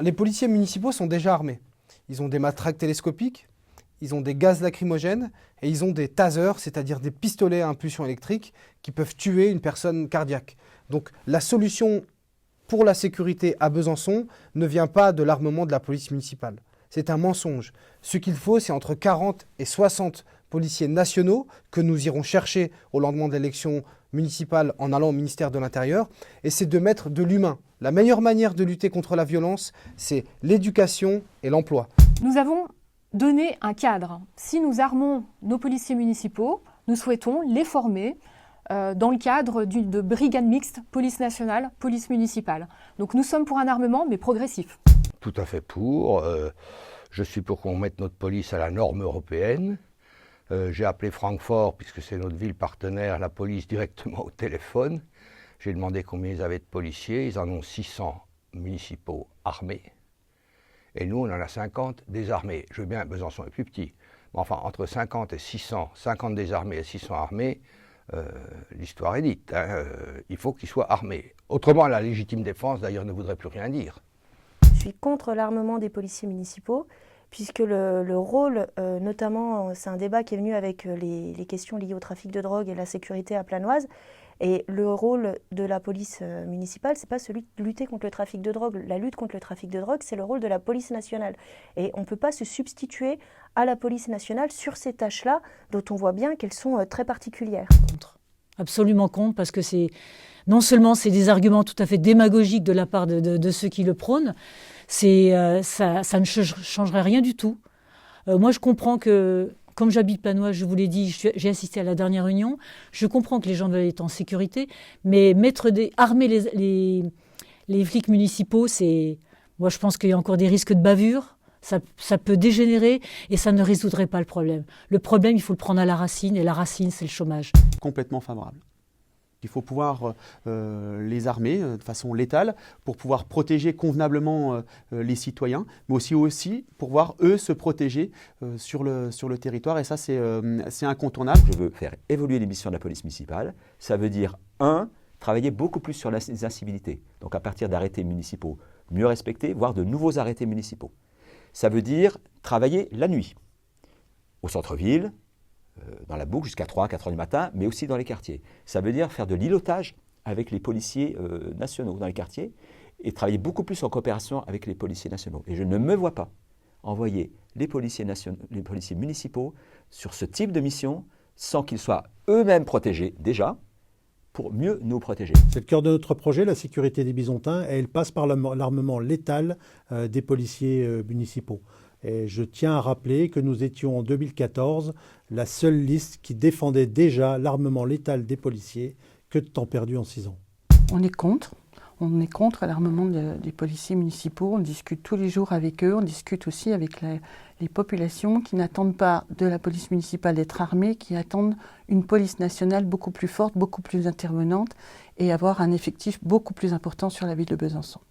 Les policiers municipaux sont déjà armés. Ils ont des matraques télescopiques, ils ont des gaz lacrymogènes et ils ont des tasers, c'est-à-dire des pistolets à impulsion électrique qui peuvent tuer une personne cardiaque. Donc la solution pour la sécurité à Besançon ne vient pas de l'armement de la police municipale. C'est un mensonge. Ce qu'il faut, c'est entre 40 et 60 policiers nationaux que nous irons chercher au lendemain de l'élection municipale en allant au ministère de l'Intérieur. Et c'est de mettre de l'humain. La meilleure manière de lutter contre la violence, c'est l'éducation et l'emploi. Nous avons donné un cadre. Si nous armons nos policiers municipaux, nous souhaitons les former dans le cadre de brigades mixtes, police nationale, police municipale. Donc nous sommes pour un armement, mais progressif. Tout à fait pour. Je suis pour qu'on mette notre police à la norme européenne. J'ai appelé Francfort, puisque c'est notre ville partenaire, la police directement au téléphone. J'ai demandé combien ils avaient de policiers. Ils en ont 600 municipaux armés. Et nous, on en a 50 désarmés. Je veux bien, Besançon est plus petit. Mais enfin, entre 50 et 600, 50 désarmés et 600 armés, l'histoire est dite. Il faut qu'ils soient armés. Autrement, la légitime défense, d'ailleurs, ne voudrait plus rien dire. Je suis contre l'armement des policiers municipaux, puisque le rôle, notamment, c'est un débat qui est venu avec les questions liées au trafic de drogue et la sécurité à Planoise. Et le rôle de la police municipale, c'est pas celui de lutter contre le trafic de drogue. La lutte contre le trafic de drogue, c'est le rôle de la police nationale. Et on ne peut pas se substituer à la police nationale sur ces tâches-là, dont on voit bien qu'elles sont très particulières. Absolument contre, parce que non seulement c'est des arguments tout à fait démagogiques de la part de ceux qui le prônent, ça ne changerait rien du tout. Moi, je comprends que, comme j'habite Planoise, je vous l'ai dit, j'ai assisté à la dernière réunion, je comprends que les gens doivent être en sécurité, mais armer les flics municipaux, moi je pense qu'il y a encore des risques de bavure, ça peut dégénérer et ça ne résoudrait pas le problème. Le problème, il faut le prendre à la racine, et la racine, c'est le chômage. Complètement favorable. Il faut pouvoir les armer de façon létale pour pouvoir protéger convenablement les citoyens, mais aussi pour pouvoir, eux, se protéger sur le territoire. Et ça, c'est incontournable. Je veux faire évoluer les missions de la police municipale. Ça veut dire, travailler beaucoup plus sur les incivilités. Donc à partir d'arrêtés municipaux mieux respectés, voire de nouveaux arrêtés municipaux. Ça veut dire travailler la nuit, au centre-ville, dans la boucle jusqu'à 3, 4 heures du matin, mais aussi dans les quartiers. Ça veut dire faire de l'îlotage avec les policiers nationaux dans les quartiers et travailler beaucoup plus en coopération avec les policiers nationaux. Et je ne me vois pas envoyer les policiers municipaux sur ce type de mission sans qu'ils soient eux-mêmes protégés déjà, pour mieux nous protéger. C'est le cœur de notre projet, la sécurité des Bisontins, et elle passe par l'armement létal des policiers municipaux. Et je tiens à rappeler que nous étions en 2014 la seule liste qui défendait déjà l'armement létal des policiers. Que de temps perdu en 6 ans. On est contre l'armement des policiers municipaux. On discute tous les jours avec eux. On discute aussi avec les populations qui n'attendent pas de la police municipale d'être armée, qui attendent une police nationale beaucoup plus forte, beaucoup plus intervenante et avoir un effectif beaucoup plus important sur la ville de Besançon.